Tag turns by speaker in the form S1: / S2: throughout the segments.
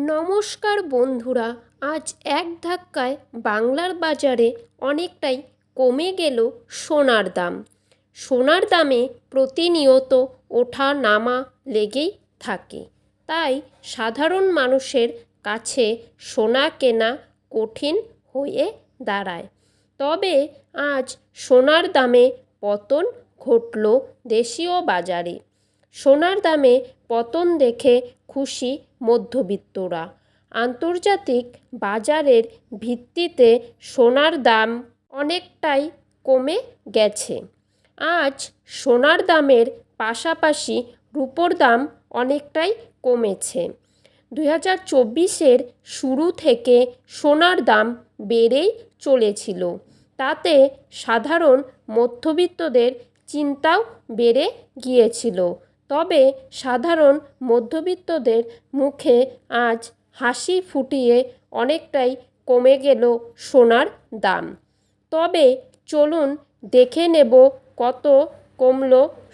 S1: নমস্কার বন্ধুরা, আজ এক ধাক্কায় বাংলার বাজারে অনেকটাই কমে গেল সোনার দাম। সোনার দামে প্রতিনিয়ত ওঠা নামা লেগেই থাকে, তাই সাধারণ মানুষের কাছে সোনা কেনা কঠিন হয়ে দাঁড়ায়। তবে আজ সোনার দামে পতন ঘটল দেশীয় বাজারে। সোনার দামে পতন দেখে খুশি মধ্যবিত্তরা। আন্তর্জাতিক বাজারের ভিত্তিতে সোনার দাম অনেকটাই কমে গেছে। আজ সোনার দামের পাশাপাশি রূপোর দাম অনেকটাই কমেছে। 2024-এর শুরু থেকে সোনার দাম বেড়েই চলেছিল, তাতে সাধারণ মধ্যবিত্তদের চিন্তাও বেড়ে গিয়েছিল। তবে সাধারণ মধ্যবিত্তদের মুখে আজ হাসি ফুটিয়ে অনেকটাই কমে গেল সোনার দাম। তবে চলুন দেখে নেব কত কমল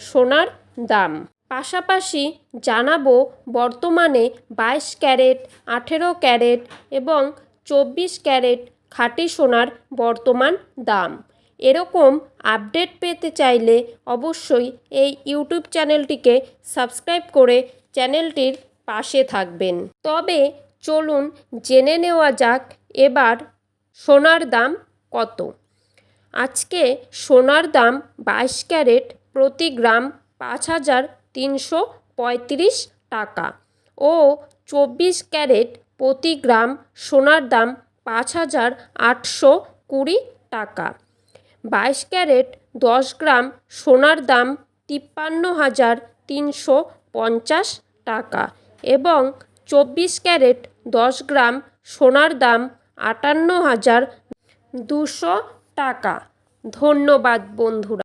S1: সোনার দাম। পাশাপাশি জানাবো বর্তমানে 22 ক্যারেট, 18 ক্যারেট এবং 24 ক্যারেট খাঁটি সোনার বর্তমান দাম। এরকম আপডেট পেতে চাইলে অবশ্যই এই ইউটিউব চ্যানেলটিকে সাবস্ক্রাইব করে চ্যানেলটির পাশে থাকবেন। তবে চলুন জেনে নেওয়া যাক এবার সোনার দাম কত। আজকে সোনার দাম 22 ক্যারেট প্রতি গ্রাম 5,335 টাকা ও 24 ক্যারেট প্রতি গ্রাম সোনার দাম 5,820 টাকা। 22 ক্যারেট 10 গ্রাম সোনার দাম 53,350 টাকা এবং 24 ক্যারেট 10 গ্রাম সোনার দাম 58,200 টাকা। ধন্যবাদ বন্ধুরা।